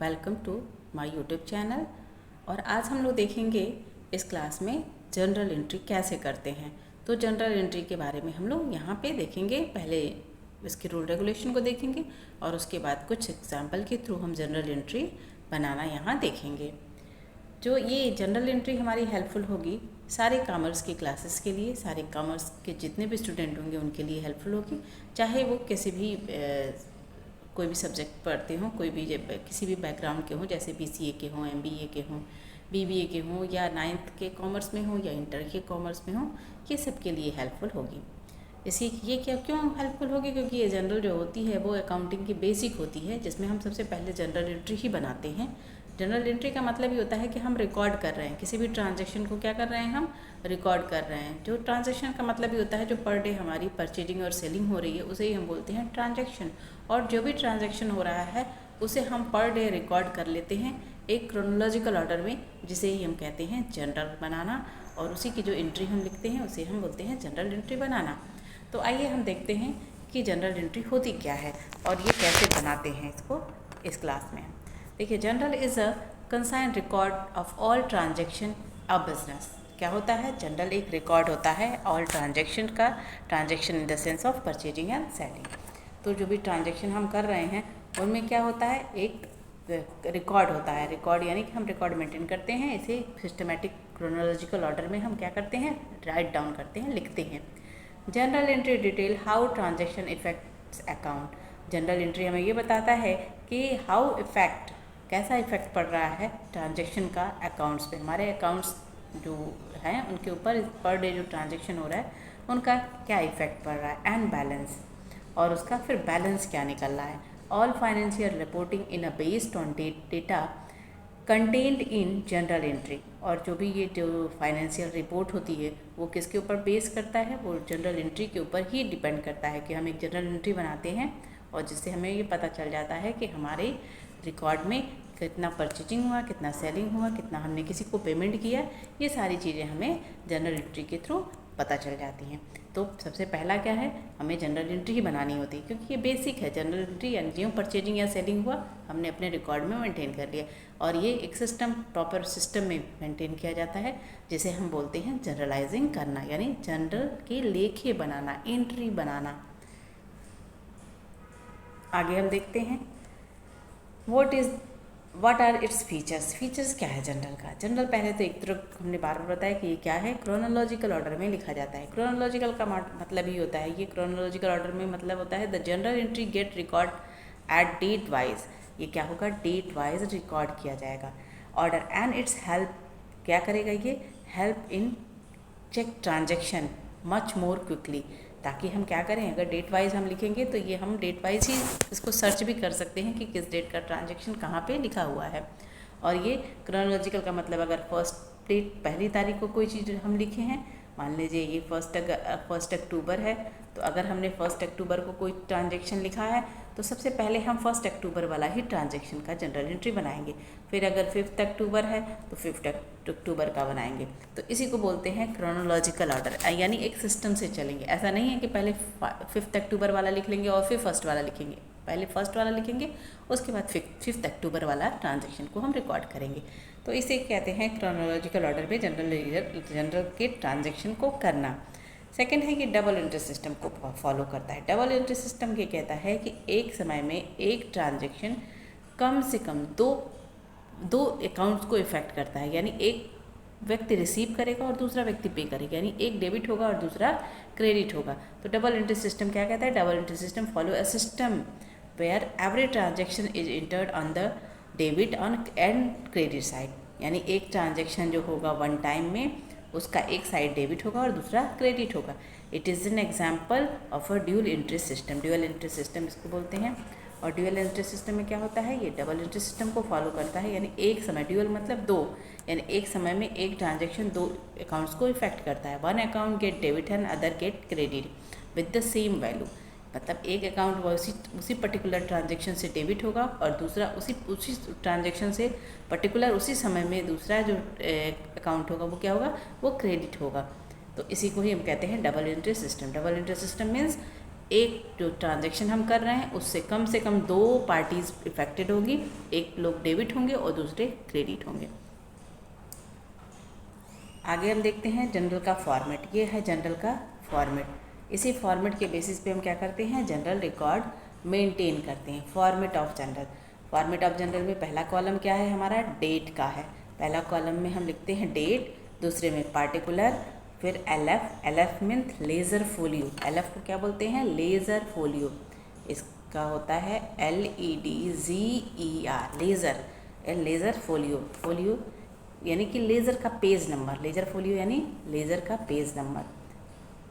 Welcome to my YouTube channel. और आज हम लोग देखेंगे इस क्लास में जनरल एंट्री कैसे करते हैं। तो जनरल एंट्री के बारे में हम लोग यहाँ पे देखेंगे। पहले इसके रूल रेगुलेशन को देखेंगे और उसके बाद कुछ एग्जाम्पल के थ्रू हम जनरल एंट्री बनाना यहाँ देखेंगे। जो ये जनरल एंट्री हमारी हेल्पफुल होगी सारे कॉमर्स की क्लासेस के लिए, सारे कॉमर्स के जितने भी स्टूडेंट होंगे उनके लिए हेल्पफुल होगी, चाहे वो किसी भी कोई भी सब्जेक्ट पढ़ते हों, कोई भी किसी भी बैकग्राउंड के हों, जैसे बीसीए के हों, एमबीए के हों, बीबीए के हों, या 9th के कॉमर्स में हों या इंटर के कॉमर्स में हों, ये सब के लिए हेल्पफुल होगी। ये क्यों हेल्पफुल होगी? क्योंकि ये जनरल जो होती है वो अकाउंटिंग की बेसिक होती है, जिसमें हम सबसे पहले जनरल एंट्री ही बनाते हैं। जनरल एंट्री का मतलब ये होता है कि हम रिकॉर्ड कर रहे हैं किसी भी ट्रांजैक्शन को। क्या कर रहे हैं? हम रिकॉर्ड कर रहे हैं। जो ट्रांजैक्शन का मतलब ये होता है जो पर डे हमारी परचेजिंग और सेलिंग हो रही है उसे ही हम बोलते हैं ट्रांजैक्शन। और जो भी ट्रांजैक्शन हो रहा है उसे हम पर डे रिकॉर्ड कर लेते हैं एक क्रोनोलॉजिकल ऑर्डर में, जिसे ही हम कहते हैं जनरल बनाना। और उसी की जो एंट्री हम लिखते हैं उसे हम बोलते हैं जनरल एंट्री बनाना। तो आइए हम देखते हैं कि जनरल एंट्री होती क्या है और ये कैसे बनाते हैं इसको इस क्लास में। देखिए, general is a consign record of all transaction of business. क्या होता है? जनरल एक रिकॉर्ड होता है ऑल ट्रांजैक्शन का। Transaction in the sense of purchasing and selling. तो जो भी ट्रांजैक्शन हम कर रहे हैं उनमें क्या होता है? एक रिकॉर्ड होता है। रिकॉर्ड यानी कि हम रिकॉर्ड मेंटेन करते हैं। इसे सिस्टमेटिक क्रोनोलॉजिकल ऑर्डर में हम क्या करते हैं? राइट डाउन करते हैं, लिखते हैं। General entry detail how transaction effects account. General entry हमें ये बताता है कि हाउ इफेक्ट, कैसा इफेक्ट पड़ रहा है ट्रांजैक्शन का अकाउंट्स पे। हमारे अकाउंट्स जो हैं उनके ऊपर पर डे जो ट्रांजैक्शन हो रहा है उनका क्या इफेक्ट पड़ रहा है, एंड बैलेंस, और उसका फिर बैलेंस क्या निकल रहा है। All financial reporting in a based on data contained in general entry. और जो भी ये जो फाइनेंशियल रिपोर्ट होती है वो किसके ऊपर बेस करता है? वो जनरल एंट्री के ऊपर ही डिपेंड करता है कि हम एक जनरल एंट्री बनाते हैं और जिससे हमें ये पता चल जाता है कि हमारे रिकॉर्ड में कितना परचेजिंग हुआ, कितना सेलिंग हुआ, कितना हमने किसी को पेमेंट किया। ये सारी चीज़ें हमें जनरल एंट्री के थ्रू पता चल जाती हैं। तो सबसे पहला क्या है? हमें जनरल एंट्री ही बनानी होती है, क्योंकि ये बेसिक है। जनरल एंट्री यानी जो परचेजिंग या सेलिंग हुआ हमने अपने रिकॉर्ड में मेंटेन कर लिया, और ये एक सिस्टम, प्रॉपर सिस्टम में मेंटेन किया जाता है, जिसे हम बोलते हैं जनरलाइजिंग करना, यानी जनरल के लेखे बनाना, एंट्री बनाना। आगे हम देखते हैं what are its features. Features क्या है जनरल का? जनरल पहले तो एक तरफ हमने बार बार बताया कि ये क्या है, क्रोनोलॉजिकल ऑर्डर में लिखा जाता है। क्रोनोलॉजिकल का मतलब ही होता है, ये क्रोनोलॉजिकल ऑर्डर में मतलब होता है the general entry get record at date wise. ये क्या होगा? डेट वाइज रिकॉर्ड किया जाएगा ऑर्डर। एंड इट्स हेल्प, क्या करेगा ये? Help in check transaction much more quickly. ताकि हम क्या करें, अगर डेट वाइज हम लिखेंगे तो ये हम डेट वाइज ही इसको सर्च भी कर सकते हैं कि किस डेट का ट्रांजैक्शन कहाँ पे लिखा हुआ है। और ये क्रोनोलॉजिकल का मतलब, अगर फर्स्ट डेट, पहली तारीख को कोई चीज़ हम लिखे हैं, मान लीजिए ये फर्स्ट अक्टूबर है, तो अगर हमने 1 अक्टूबर को कोई ट्रांजैक्शन लिखा है तो सबसे पहले हम 1 अक्टूबर वाला ही ट्रांजैक्शन का जनरल एंट्री बनाएंगे। फिर अगर 5 अक्टूबर है तो 5 अक्टूबर का बनाएंगे। तो इसी को बोलते हैं क्रोनोलॉजिकल ऑर्डर, यानी एक सिस्टम से चलेंगे। ऐसा नहीं है कि पहले 5 अक्टूबर वाला लिख लेंगे और फिर फर्स्ट वाला लिखेंगे। पहले फर्स्ट वाला लिखेंगे, उसके बाद 5 अक्टूबर वाला ट्रांजैक्शन को हम रिकॉर्ड करेंगे। तो इसे कहते हैं क्रोनोलॉजिकल ऑर्डर में जनरल के ट्रांजैक्शन को करना। सेकेंड है कि डबल एंट्री सिस्टम को फॉलो करता है। डबल एंट्री सिस्टम ये कहता है कि एक समय में एक ट्रांजैक्शन कम से कम दो अकाउंट्स को इफेक्ट करता है, यानी एक व्यक्ति रिसीव करेगा और दूसरा व्यक्ति पे करेगा, यानी एक डेबिट होगा और दूसरा क्रेडिट होगा। तो डबल एंट्री सिस्टम क्या कहता है? Double entry system follow a system where every transaction is entered on the debit on and credit side. यानी एक ट्रांजैक्शन जो होगा वन टाइम में, उसका एक साइड डेबिट होगा और दूसरा क्रेडिट होगा। It is an example of a dual entry system. Dual entry system इसको बोलते हैं। और ड्यूल एंट्री सिस्टम में क्या होता है? ये डबल एंट्री सिस्टम को फॉलो करता है, यानी एक समय, ड्यूल मतलब दो, यानी एक समय में एक ट्रांजैक्शन दो अकाउंट्स को इफेक्ट करता है। One account get debit and other get credit with the same value. मतलब एक अकाउंट उसी पर्टिकुलर ट्रांजैक्शन से डेबिट होगा और दूसरा उसी ट्रांजैक्शन से पर्टिकुलर उसी समय में दूसरा जो अकाउंट होगा वो क्या होगा? वो क्रेडिट होगा। तो इसी को ही हम कहते हैं double entry system. Double entry system means एक जो ट्रांजैक्शन हम कर रहे हैं उससे कम से कम 2 पार्टीज इफेक्टेड होगी, एक लोग डेबिट होंगे और दूसरे क्रेडिट होंगे। आगे हम देखते हैं जनरल का फॉर्मेट। ये है जनरल का फॉर्मेट। इसी फॉर्मेट के बेसिस पे हम क्या करते हैं, जनरल रिकॉर्ड मेंटेन करते हैं। Format of general, format of general में पहला कॉलम क्या है हमारा, डेट का है। पहला कॉलम में हम लिखते हैं डेट, दूसरे में पार्टिकुलर, फिर LF, LF means laser folio. LF को क्या बोलते हैं, लेज़र फोलियो। इसका होता है LEDZER, laser, laser folio. Folio यानी कि लेज़र का पेज नंबर, लेज़र फोलियो यानी लेज़र का पेज नंबर।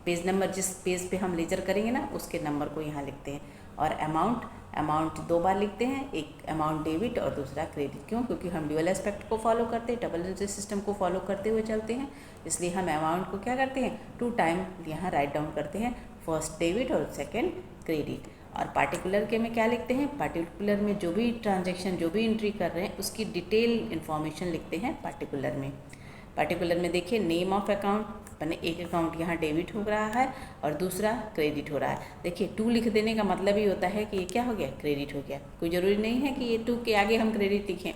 पेज नंबर जिस पेज पे हम लेज़र करेंगे ना उसके नंबर को यहाँ लिखते हैं। और अमाउंट, अमाउंट 2 बार लिखते हैं, एक अमाउंट डेबिट और दूसरा क्रेडिट। क्यों, क्योंकि हम ड्यूअल एस्पेक्ट को फॉलो करते हैं, डबल एंट्री सिस्टम को फॉलो करते हुए चलते हैं, इसलिए हम अमाउंट को क्या करते हैं, 2 टाइम यहाँ राइट डाउन करते हैं, फर्स्ट डेबिट और सेकेंड क्रेडिट। और पार्टिकुलर के में क्या लिखते हैं, पार्टिकुलर में जो भी ट्रांजैक्शन, जो भी एंट्री कर रहे हैं उसकी डिटेल इन्फॉर्मेशन लिखते हैं पार्टिकुलर में। पार्टिकुलर में देखिए नेम ऑफ अकाउंट, मैंने एक अकाउंट यहाँ डेबिट हो रहा है और दूसरा क्रेडिट हो रहा है। देखिए 2 लिख देने का मतलब ही होता है कि ये क्या हो गया, क्रेडिट हो गया। कोई ज़रूरी नहीं है कि ये 2 के आगे हम क्रेडिट लिखें,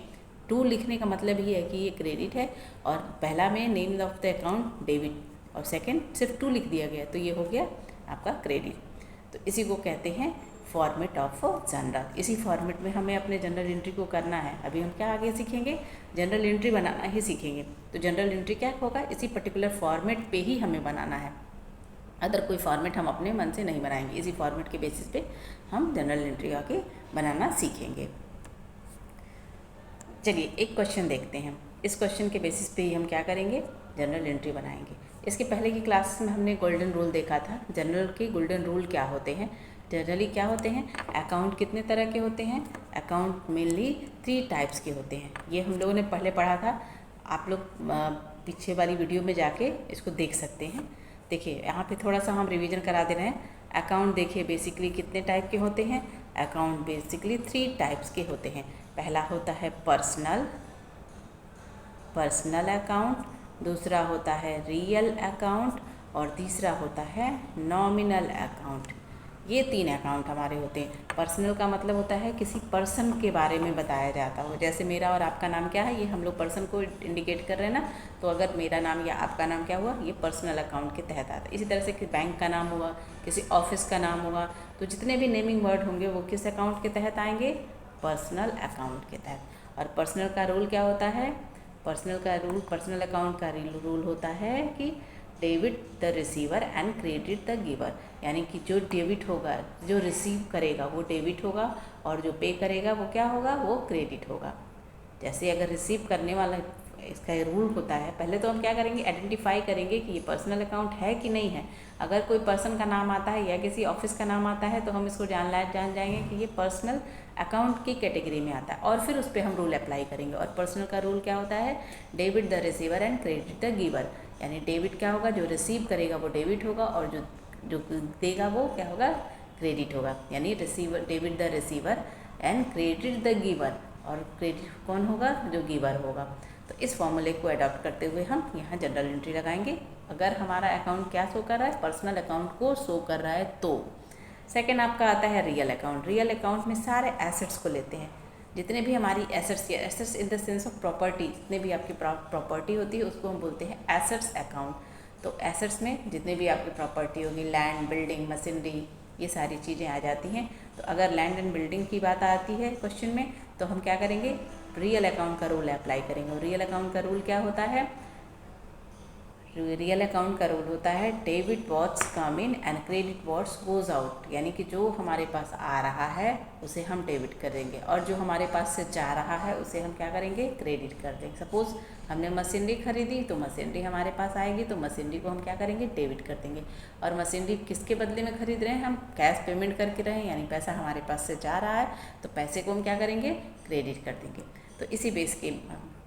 2 लिखने का मतलब ही है कि ये क्रेडिट है। और पहला में name of the account debit और सेकेंड सिर्फ 2 लिख दिया गया तो ये हो गया आपका क्रेडिट। तो इसी को कहते हैं फॉर्मेट ऑफ जनरल। इसी फॉर्मेट में हमें अपने जनरल एंट्री को करना है। अभी हम क्या आगे सीखेंगे, जनरल एंट्री बनाना ही सीखेंगे। तो जनरल एंट्री क्या होगा, इसी पर्टिकुलर फॉर्मेट पे ही हमें बनाना है, अदर कोई फॉर्मेट हम अपने मन से नहीं बनाएंगे। इसी फॉर्मेट के बेसिस पे हम जनरल एंट्री आगे बनाना सीखेंगे। चलिए एक क्वेश्चन देखते हैं। इस क्वेश्चन के बेसिस पे ही हम क्या करेंगे, जनरल एंट्री बनाएंगे। इसके पहले की क्लास में हमने गोल्डन रूल देखा था। जनरल के गोल्डन रूल क्या होते हैं, जनरली क्या होते हैं, अकाउंट कितने तरह के होते हैं, अकाउंट मेनली 3 टाइप्स के होते हैं। ये हम लोगों ने पहले पढ़ा था, आप लोग पीछे वाली वीडियो में जाके इसको देख सकते हैं। देखिए यहाँ पे थोड़ा सा हम रिवीजन करा दे रहे हैं। अकाउंट देखिए बेसिकली कितने टाइप के होते हैं, अकाउंट बेसिकली 3 टाइप्स के होते हैं। पहला होता है पर्सनल अकाउंट, दूसरा होता है रियल अकाउंट और तीसरा होता है नॉमिनल अकाउंट। ये 3 अकाउंट हमारे होते हैं। पर्सनल का मतलब होता है किसी पर्सन के बारे में बताया जाता हो, जैसे मेरा और आपका नाम क्या है, ये हम लोग पर्सन को इंडिकेट कर रहे हैं ना। तो अगर मेरा नाम या आपका नाम क्या हुआ, ये पर्सनल अकाउंट के तहत आता है। इसी तरह से कि बैंक का नाम हुआ, किसी ऑफिस का नाम हुआ, तो जितने भी नेमिंग वर्ड होंगे वो किस अकाउंट के तहत आएंगे, पर्सनल अकाउंट के तहत। और पर्सनल का रूल क्या होता है, पर्सनल अकाउंट का रूल होता है कि debit the receiver and credit the giver, यानी कि जो डेबिट होगा, जो रिसीव करेगा वो डेबिट होगा और जो पे करेगा वो क्या होगा, वो क्रेडिट होगा। जैसे अगर रिसीव करने वाला, इसका रूल होता है, पहले तो हम क्या करेंगे, आइडेंटिफाई करेंगे कि ये पर्सनल अकाउंट है कि नहीं है। अगर कोई पर्सन का नाम आता है या किसी ऑफिस का नाम आता है तो हम इसको जान जाएंगे कि ये पर्सनल अकाउंट की कैटेगरी में आता है, और फिर उस पर हम रूल अप्लाई करेंगे। और पर्सनल का रूल क्या होता है, debit the receiver and credit the giver, यानी डेबिट क्या होगा, जो रिसीव करेगा वो डेबिट होगा और जो देगा वो क्या होगा, क्रेडिट होगा। यानी receiver, debit the receiver and credit the giver, और क्रेडिट कौन होगा, जो गिवर होगा। तो इस फॉर्मूले को अडॉप्ट करते हुए हम यहाँ जनरल एंट्री लगाएंगे। अगर हमारा अकाउंट क्या शो कर रहा है, पर्सनल अकाउंट को शो कर रहा है तो। सेकेंड आपका आता है रियल अकाउंट। रियल अकाउंट में सारे एसेट्स को लेते हैं, जितने भी हमारी एसेट्स, या assets in the sense of property, जितने भी आपकी प्रॉपर्टी होती है उसको हम बोलते हैं एसेट्स अकाउंट। तो एसेट्स में जितने भी आपकी प्रॉपर्टी होगी, लैंड, बिल्डिंग, मशीनरी, ये सारी चीज़ें आ जाती हैं। तो अगर लैंड एंड बिल्डिंग की बात आती है क्वेश्चन में, तो हम क्या करेंगे, रियल अकाउंट का रूल अप्लाई करेंगे। और रियल अकाउंट का रूल क्या होता है, रियल अकाउंट का रूल होता है debit what's come in and credit what's goes out, यानी कि जो हमारे पास आ रहा है उसे हम डेबिट कर देंगे और जो हमारे पास से जा रहा है उसे हम क्या करेंगे, क्रेडिट कर देंगे। सपोज हमने मशीनरी खरीदी तो मशीनरी हमारे पास आएगी, तो मशीनरी को हम क्या करेंगे, डेबिट कर देंगे। और मशीनरी किसके बदले में खरीद रहे हैं, हम कैश पेमेंट करके रहे हैं, यानी पैसा हमारे पास से जा रहा है तो पैसे को हम क्या करेंगे, क्रेडिट कर देंगे। तो इसी बेस के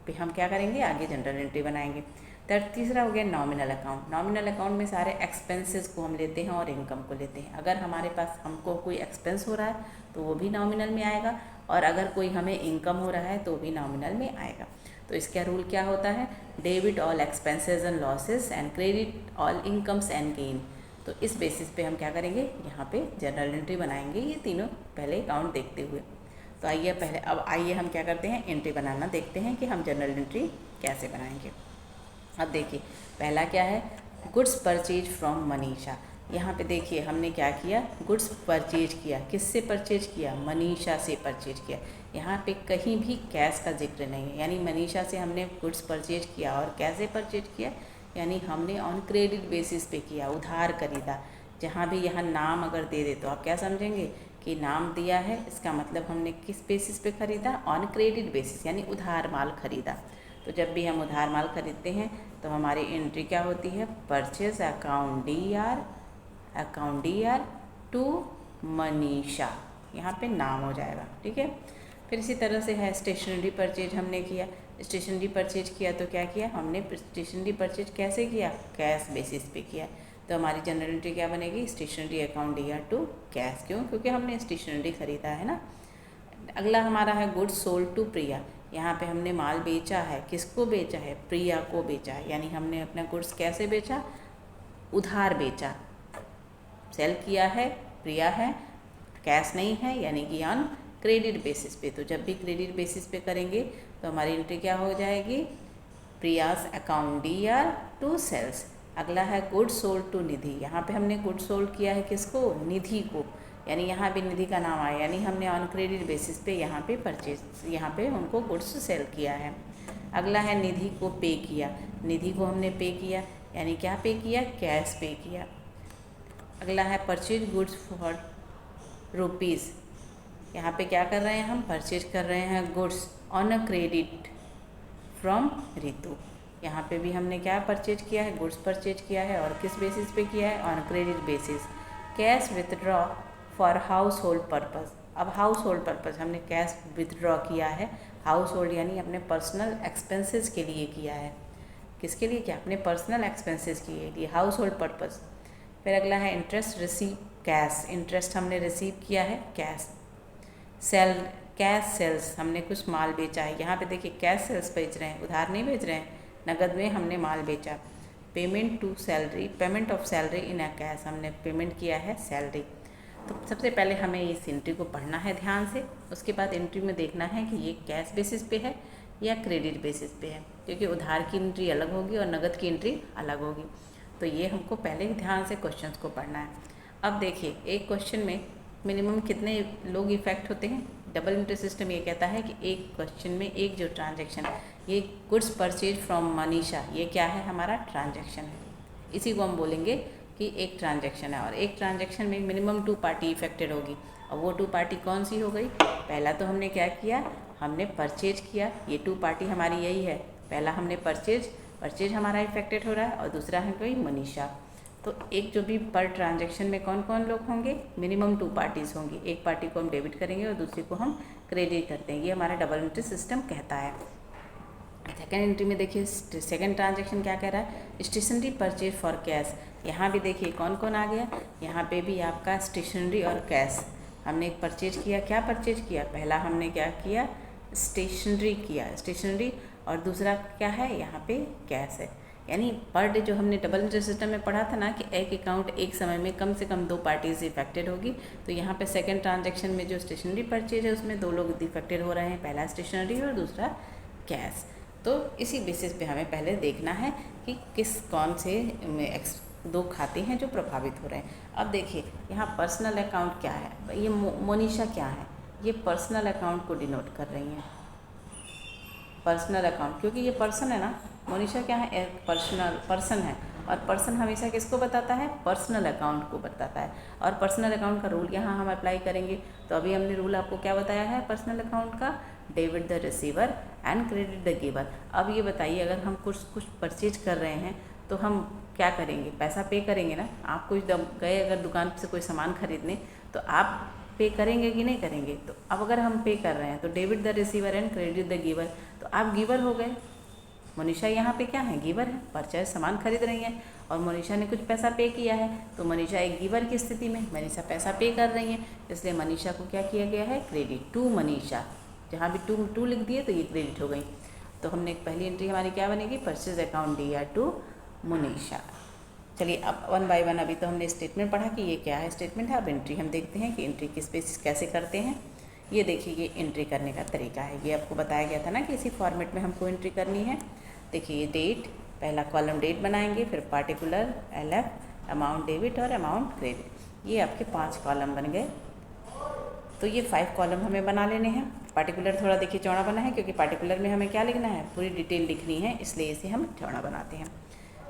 पे हम क्या करेंगे, आगे जनरल एंट्री बनाएंगे। तीसरा हो गया नॉमिनल अकाउंट। नॉमिनल अकाउंट में सारे एक्सपेंसेस को हम लेते हैं और इनकम को लेते हैं। अगर हमारे पास हमको कोई एक्सपेंस हो रहा है तो वो भी नॉमिनल में आएगा, और अगर कोई हमें इनकम हो रहा है तो भी नॉमिनल में आएगा। तो इसका रूल क्या होता है, debit all expenses and losses and credit all incomes and gain. तो इस बेसिस पे हम क्या करेंगे, यहाँ पे जनरल एंट्री बनाएंगे, ये तीनों पहले अकाउंट देखते हुए। तो आइए अब आइए हम क्या करते हैं, एंट्री बनाना देखते हैं कि हम जनरल एंट्री कैसे बनाएंगे। अब देखिए पहला क्या है, गुड्स परचेज फ्रॉम मनीषा। यहाँ पे देखिए हमने क्या किया, गुड्स परचेज किया, किससे परचेज किया, मनीषा से परचेज किया। यहाँ पे कहीं भी कैश का जिक्र नहीं है, यानी मनीषा से हमने गुड्स परचेज किया। और कैसे परचेज किया, यानी हमने ऑन क्रेडिट बेसिस पे किया, उधार खरीदा। जहाँ भी यहाँ नाम अगर दे दे तो आप क्या समझेंगे कि नाम दिया है, इसका मतलब हमने किस बेसिस पे ख़रीदा, ऑन क्रेडिट बेसिस, यानी उधार माल खरीदा। तो जब भी हम उधार माल खरीदते हैं तो हमारी एंट्री क्या होती है, purchase account D R to Manisha, यहाँ पे नाम हो जाएगा, ठीक है। फिर इसी तरह से है स्टेशनरी परचेज हमने किया। स्टेशनरी परचेज किया तो क्या किया हमने, स्टेशनरी परचेज कैसे किया, कैश बेसिस पे किया। तो हमारी जनरल एंट्री क्या बनेगी, stationery account D R to cash. क्यों, क्योंकि हमने स्टेशनरी खरीदा है ना। अगला हमारा है गुड्स सोल्ड टू प्रिया। यहाँ पे हमने माल बेचा है, किसको बेचा है, प्रिया को बेचा है, यानी हमने अपना गुड्स कैसे बेचा, उधार बेचा, सेल किया है, प्रिया है, कैश नहीं है, यानी कि ऑन क्रेडिट बेसिस पे। तो जब भी क्रेडिट बेसिस पे करेंगे तो हमारी एंट्री क्या हो जाएगी, Priya's account D R to sales. अगला है गुड्स सोल्ड टू निधि। यहाँ पे हमने गुड्स सोल्ड किया है किसको, निधि को, यानी यहाँ भी निधि का नाम आया, यानी हमने ऑन क्रेडिट बेसिस पे यहाँ पे परचेज, यहाँ पे उनको गुड्स सेल किया है। अगला है निधि को पे किया। निधि को हमने पे किया, यानी क्या पे किया, कैश पे किया। अगला है परचेज गुड्स फॉर रुपीज़। यहाँ पे क्या कर रहे हैं हम, परचेज कर रहे हैं goods on a credit from Ritu. यहाँ पे भी हमने क्या परचेज किया है, गुड्स परचेज किया है, और किस बेसिस पे किया है, on credit basis. Cash withdraw for house hold purpose. अब हाउस होल्ड पर्पज़ हमने कैश विथड्रॉ किया है, हाउस होल्ड यानी अपने पर्सनल एक्सपेंसेस के लिए किया है। किसके लिए किया, अपने पर्सनल एक्सपेंसेस के लिए, हाउस होल्ड पर्पज़। फिर अगला है इंटरेस्ट रिसीव कैश। इंटरेस्ट हमने रिसीव किया है कैश। सेल कैश सेल्स, हमने कुछ माल बेचा है। यहाँ पे देखिए कैश सेल्स बेच रहे हैं, उधार नहीं बेच रहे हैं, नगद में हमने माल बेचा। Payment to salary, payment of salary in a cash, हमने पेमेंट किया है सैलरी। तो सबसे पहले हमें इस एंट्री को पढ़ना है ध्यान से, उसके बाद एंट्री में देखना है कि ये कैश बेसिस पे है या क्रेडिट बेसिस पे है, क्योंकि उधार की एंट्री अलग होगी और नगद की एंट्री अलग होगी। तो ये हमको पहले ध्यान से क्वेश्चंस को पढ़ना है। अब देखिए एक क्वेश्चन में मिनिमम कितने लोग इफेक्ट होते हैं। डबल एंट्री सिस्टम ये कहता है कि एक क्वेश्चन में एक जो ट्रांजैक्शन, ये गुड्स परचेज फ्रॉम मनीषा, ये क्या है, हमारा ट्रांजैक्शन है। इसी को हम बोलेंगे कि एक ट्रांजैक्शन है, और एक ट्रांजैक्शन में मिनिमम 2 पार्टी इफेक्टेड होगी। और वो 2 पार्टी कौन सी हो गई, पहला तो हमने क्या किया, हमने परचेज किया, ये 2 पार्टी हमारी यही है। पहला हमने परचेज हमारा इफेक्टेड हो रहा है, और दूसरा है कोई मनीषा। तो एक जो भी पर ट्रांजैक्शन में कौन कौन लोग होंगे, मिनिमम 2 पार्टीज़ होंगी। एक पार्टी को हम डेबिट करेंगे और दूसरी को हम क्रेडिट करते हैं, ये हमारा डबल एंट्री सिस्टम कहता है। सेकेंड एंट्री में देखिए सेकेंड ट्रांजैक्शन क्या कह रहा है, स्टेशनरी परचेज फॉर कैश। यहाँ भी देखिए कौन कौन आ गया, यहाँ पे भी आपका स्टेशनरी और कैश हमने एक परचेज किया। क्या परचेज किया, पहला हमने क्या किया, स्टेशनरी किया, स्टेशनरी, और दूसरा क्या है, यहाँ पे कैश है। यानी पर डे जो हमने डबल एंट्री सिस्टम में पढ़ा था ना कि एक अकाउंट एक समय में कम से कम 2 पार्टीज इफेक्टेड होगी, तो यहाँ पे सेकंड ट्रांजैक्शन में जो स्टेशनरी परचेज है उसमें 2 लोग इफेक्टेड हो रहे हैं, पहला स्टेशनरी और दूसरा कैश। तो इसी बेसिस पे हमें पहले देखना है कि कौन से 2 खाते हैं जो प्रभावित हो रहे हैं। अब देखिए यहाँ पर्सनल अकाउंट क्या है, ये मोनिशा क्या है, ये पर्सनल अकाउंट को डिनोट कर रही हैं, पर्सनल अकाउंट, क्योंकि ये पर्सन है ना, मोनिशा क्या है, एक पर्सन है, और पर्सन हमेशा किसको बताता है, पर्सनल अकाउंट को बताता है। और पर्सनल अकाउंट का रूल यहाँ हम अप्लाई करेंगे। तो अभी हमने रूल आपको क्या बताया है पर्सनल अकाउंट का, debit the receiver and credit the giver. अब ये बताइए अगर हम कुछ परचेज कर रहे हैं तो हम क्या करेंगे, पैसा पे करेंगे ना। आप कुछ गए अगर दुकान से कोई सामान खरीदने तो आप पे करेंगे कि नहीं करेंगे। तो अब अगर हम पे कर रहे हैं तो debit the receiver and credit the giver, तो आप गिवर हो गए। मोनिशा यहाँ पे क्या है, गिवर है, परचेज सामान खरीद रही हैं और मोनिशा ने कुछ पैसा पे किया है, तो मोनिशा एक गिवर की स्थिति में, मनीषा पैसा पे कर रही हैं, इसलिए मनीषा को क्या किया गया है, क्रेडिट टू मनीषा। जहाँ भी टू लिख दिए तो ये क्रेडिट हो गई। तो हमने पहली एंट्री हमारी क्या बनेगी, purchase account D R to Monisha. चलिए अब वन बाय वन, अभी तो हमने स्टेटमेंट पढ़ा कि ये क्या है स्टेटमेंट है। अब एंट्री हम देखते हैं कि एंट्री किस बेसिस कैसे करते हैं। ये देखिए ये एंट्री करने का तरीका है, ये आपको बताया गया था ना कि इसी फॉर्मेट में हमको एंट्री करनी है। देखिए ये डेट, पहला कॉलम डेट बनाएंगे, फिर पार्टिकुलर, LF, अमाउंट डेबिट और अमाउंट क्रेडिट, ये आपके 5 कॉलम बन गए। तो ये 5 कॉलम हमें बना लेने हैं। पार्टिकुलर थोड़ा देखिए चौड़ा बना है, क्योंकि पार्टिकुलर में हमें क्या लिखना है, पूरी डिटेल लिखनी है, इसलिए इसे हम चौड़ा बनाते हैं।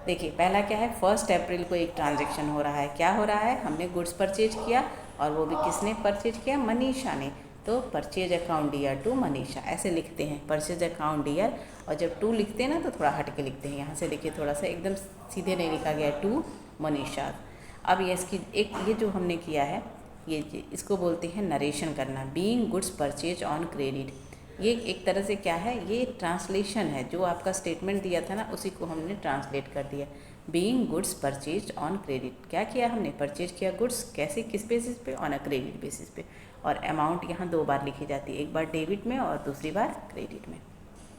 देखिए पहला क्या है, 1 अप्रैल को एक ट्रांजैक्शन हो रहा है। क्या हो रहा है, हमने गुड्स परचेज किया, और वो भी किसने परचेज किया, मनीषा ने। तो purchase account dear to Manisha, ऐसे लिखते हैं परचेज अकाउंट डियर। और जब टू लिखते हैं ना तो थोड़ा हट के लिखते हैं, यहाँ से देखिए थोड़ा सा एकदम सीधे नहीं लिखा गया, टू मनीषा। अब ये इसकी एक ये जो हमने किया है, ये इसको बोलते हैं नरेशन करना, being goods purchase on credit. ये एक तरह से क्या है, ये ट्रांसलेशन है, जो आपका स्टेटमेंट दिया था ना उसी को हमने ट्रांसलेट कर दिया। Being goods purchase on credit, क्या किया हमने, परचेज किया गुड्स, कैसे, किस बेसिस पे, ऑन अ क्रेडिट बेसिस पे। और अमाउंट यहाँ 2 बार लिखी जाती है, एक बार डेबिट में और दूसरी बार क्रेडिट में।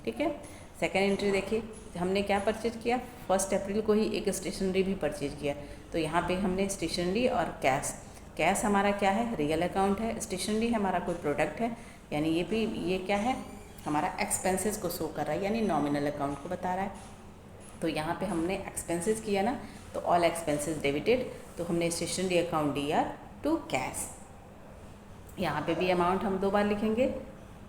ठीक है। सेकेंड एंट्री देखिए, हमने क्या परचेज किया, 1 अप्रैल को ही एक स्टेशनरी भी परचेज किया। तो यहाँ पे हमने स्टेशनरी और कैश, कैश हमारा क्या है, रियल अकाउंट है, स्टेशनरी हमारा कोई प्रोडक्ट है, यानी ये भी ये क्या है, हमारा एक्सपेंसेस को शो कर रहा है, यानी नॉमिनल अकाउंट को बता रहा है। तो यहाँ पे हमने एक्सपेंसेस किया ना, तो ऑल एक्सपेंसेस डेबिटेड, तो हमने स्टेशनरी अकाउंट दिया टू कैश। यहाँ पे भी अमाउंट हम 2 बार लिखेंगे,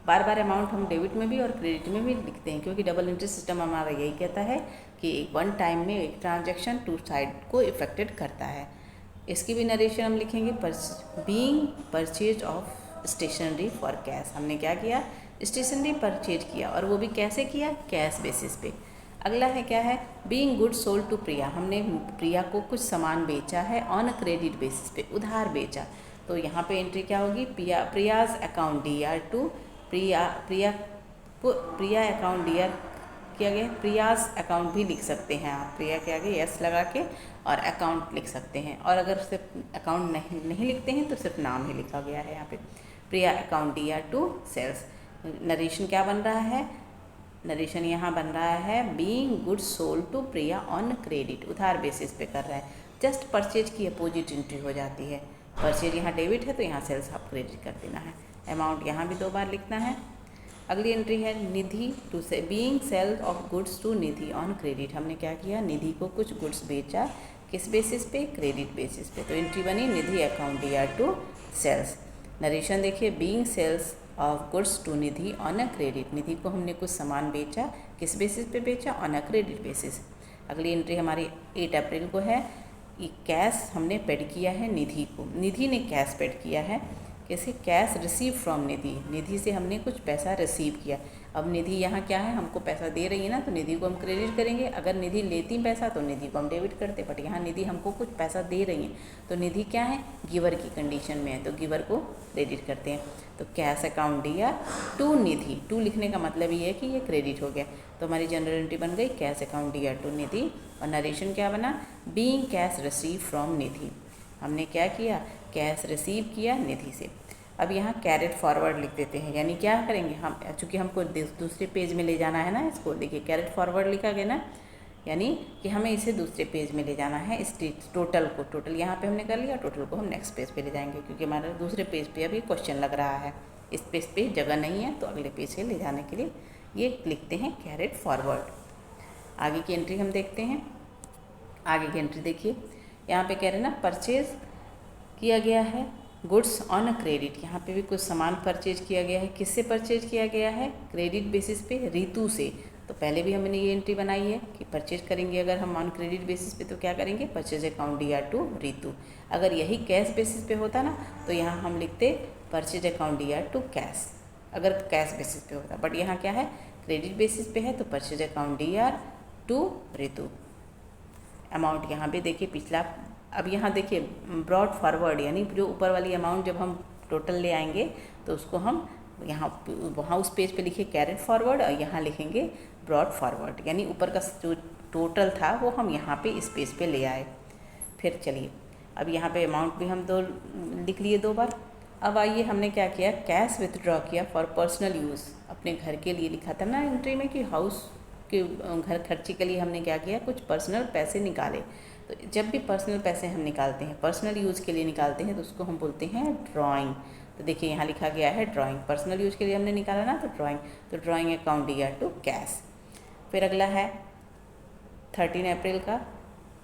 बार बार अमाउंट हम डेबिट में भी और क्रेडिट में भी लिखते हैं, क्योंकि डबल एंट्री सिस्टम हमारा यही कहता है कि वन टाइम में एक ट्रांजैक्शन 2 साइड को इफेक्टेड करता है। इसकी भी नरेशन हम लिखेंगे, being purchase of stationery for cash, हमने क्या किया, स्टेशनरी परचेज किया, और वो भी कैसे किया, कैश बेसिस पे। अगला है क्या है, बीइंग गुड सोल्ड टू प्रिया, हमने प्रिया को कुछ सामान बेचा है ऑन क्रेडिट बेसिस पे, उधार बेचा। तो यहाँ पे एंट्री क्या होगी, Priya's account dear to Priya account dear किया गया, प्रियाज अकाउंट भी लिख सकते हैं आप, प्रिया के आगे यस लगा के और अकाउंट लिख सकते हैं। और अगर सिर्फ अकाउंट नहीं लिखते हैं तो सिर्फ नाम ही लिखा गया है यहाँ पे, Priya account dear to sales. Narration क्या बन रहा है, नरेशन यहाँ बन रहा है, being goods sold to Priya on credit, उधार बेसिस पे कर रहा है। जस्ट परचेज की अपोजिट एंट्री हो जाती है, परचेज यहाँ डेबिट है तो यहाँ सेल्स आप क्रेडिट कर देना है। अमाउंट यहाँ भी 2 बार लिखना है। अगली एंट्री है निधि टू से, being sale of goods to Nidhi on credit, हमने क्या किया, निधि को कुछ गुड्स बेचा, किस बेसिस पे, क्रेडिट बेसिस पे। तो एंट्री बनी Nidhi account dear to sales. Narration देखिए, being sales of goods to Nidhi on a credit, Nidhi को हमने कुछ सामान बेचा, किस बेसिस पे बेचा, ऑन अ क्रेडिट बेसिस। अगली एंट्री हमारी 8 अप्रैल को है, कैश हमने पेड किया है निधि को, निधि ने कैश पेड किया है, कैसे, कैश रिसीव फ्रॉम निधि, निधि से हमने कुछ पैसा रिसीव किया। अब निधि यहाँ क्या है, हमको पैसा दे रही है ना, तो निधि को हम क्रेडिट करेंगे। अगर निधि लेती पैसा तो निधि को हम डेबिट करते, बट यहाँ निधि हमको कुछ पैसा दे रही है, तो निधि क्या है, गिवर की कंडीशन में है, तो गिवर को क्रेडिट करते हैं। तो cash account dear to Nidhi, to लिखने का मतलब ये है कि ये क्रेडिट हो गया। तो हमारी जनरल एंट्री बन गई कैश अकाउंट डियर टू निधि, और नरेशन क्या बना, बीइंग कैश रिसीव फ्रॉम निधि, हमने क्या किया, कैश रिसीव किया निधि से। अब यहाँ कैरेट फॉरवर्ड लिख देते हैं, यानी क्या करेंगे हम, चूँकि हमको दूसरे पेज में ले जाना है ना इसको, देखिए कैरेट फॉरवर्ड लिखा गया ना, यानी कि हमें इसे दूसरे पेज में ले जाना है। इस टोटल को, टोटल यहाँ पे हमने कर लिया, टोटल को हम नेक्स्ट पेज पे ले जाएंगे, क्योंकि हमारा दूसरे पेज पे अभी क्वेश्चन लग रहा है, इस पेज पे जगह नहीं है, तो अगले पेज से ले जाने के लिए ये लिखते हैं कैरेट फॉरवर्ड। आगे की एंट्री हम देखते हैं। आगे की एंट्री देखिए, यहाँ पे कह रहे हैं ना, परचेज किया गया है गुड्स ऑन अ क्रेडिट, यहाँ पे भी कुछ सामान परचेज किया गया है, किससे परचेज किया गया है, क्रेडिट बेसिस पे, रितु से। तो पहले भी हमने ये एंट्री बनाई है कि परचेज करेंगे अगर हम ऑन क्रेडिट बेसिस पे तो क्या करेंगे, purchase account dear to Ritu. अगर यही कैश बेसिस पे होता ना तो यहाँ हम लिखते purchase account dear to cash, अगर कैश बेसिस पे होता, बट यहाँ क्या है, क्रेडिट बेसिस पे है, तो purchase account dear to Ritu. Amount यहाँ पे देखिए पिछला, अब यहाँ देखिए ब्रॉड फॉरवर्ड, यानी जो ऊपर वाली अमाउंट जब हम टोटल ले आएंगे तो उसको हम यहाँ वहाँ उस पेज पे लिखे कैरेट फॉरवर्ड, और यहाँ लिखेंगे ब्रॉड फॉरवर्ड, यानी ऊपर का जो टोटल था वो हम यहाँ पे इस पेज पे ले आए। फिर चलिए अब यहाँ पे अमाउंट भी हम 2 लिख लिए 2 बार। अब आइए हमने क्या किया, कैश विथड्रॉ किया फॉर पर्सनल यूज़, अपने घर के लिए लिखा था ना एंट्री में कि हाउस कि घर खर्ची के लिए हमने क्या किया, कुछ पर्सनल पैसे निकाले। तो जब भी पर्सनल पैसे हम निकालते हैं, पर्सनल यूज़ के लिए निकालते हैं, तो उसको हम बोलते हैं ड्राइंग। तो देखिए यहाँ लिखा गया है ड्राइंग, पर्सनल यूज़ के लिए हमने निकाला ना, तो ड्राइंग। तो ड्राइंग अकाउंट दिया टू कैश। फिर अगला है 13 अप्रैल का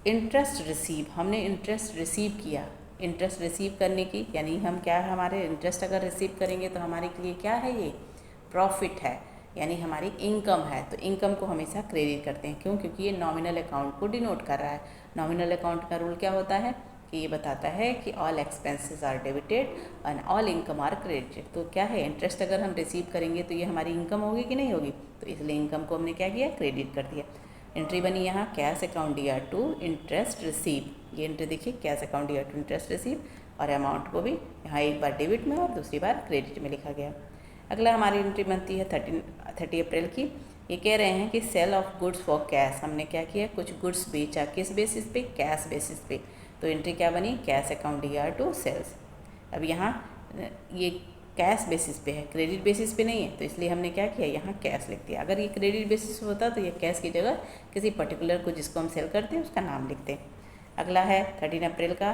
इंटरेस्ट रिसीव। हमने इंटरेस्ट रिसीव किया। इंटरेस्ट रिसीव करने की यानी हम क्या है, हमारे इंटरेस्ट अगर रिसीव करेंगे तो हमारे लिए क्या है, ये प्रॉफिट है, यानी हमारी इनकम है। तो इनकम को हमेशा क्रेडिट करते हैं। क्यों? क्योंकि ये नॉमिनल अकाउंट को डिनोट कर रहा है। नॉमिनल अकाउंट का रूल क्या होता है कि ये बताता है कि all expenses are debited and all income are credited. तो क्या है, इंटरेस्ट अगर हम रिसीव करेंगे तो ये हमारी इनकम होगी कि नहीं होगी, तो इसलिए इनकम को हमने क्या किया, क्रेडिट कर दिया। एंट्री बनी यहाँ कैश अकाउंट दिया टू इंटरेस्ट रिसीव। ये एंट्री देखिए, कैश अकाउंट दिया टू इंटरेस्ट रिसीव, और अमाउंट को भी यहाँ एक बार डेबिट में और दूसरी बार क्रेडिट में लिखा गया। अगला हमारी एंट्री बनती है 30 अप्रैल की। ये कह रहे हैं कि sale of goods for cash. हमने क्या किया, कुछ गुड्स बेचा, किस बेसिस पे, कैश बेसिस पे। तो एंट्री क्या बनी, कैश अकाउंट दिया टू सेल्स। अब यहाँ ये कैश बेसिस पे है, क्रेडिट बेसिस पे नहीं है, तो इसलिए हमने क्या किया, यहाँ कैश लिख दिया। अगर ये क्रेडिट बेसिस होता तो ये कैश की जगह किसी पर्टिकुलर को जिसको हम सेल करते हैं उसका नाम लिखते हैं। अगला है 13 अप्रैल का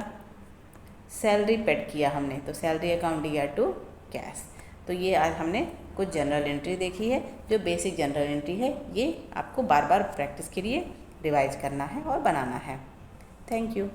सैलरी पेड किया हमने, तो सैलरी अकाउंट दिया टू कैश। तो ये आज हमने कुछ जनरल एंट्री देखी है। जो बेसिक जनरल एंट्री है ये आपको बार बार प्रैक्टिस के लिए रिवाइज करना है और बनाना है। Thank you.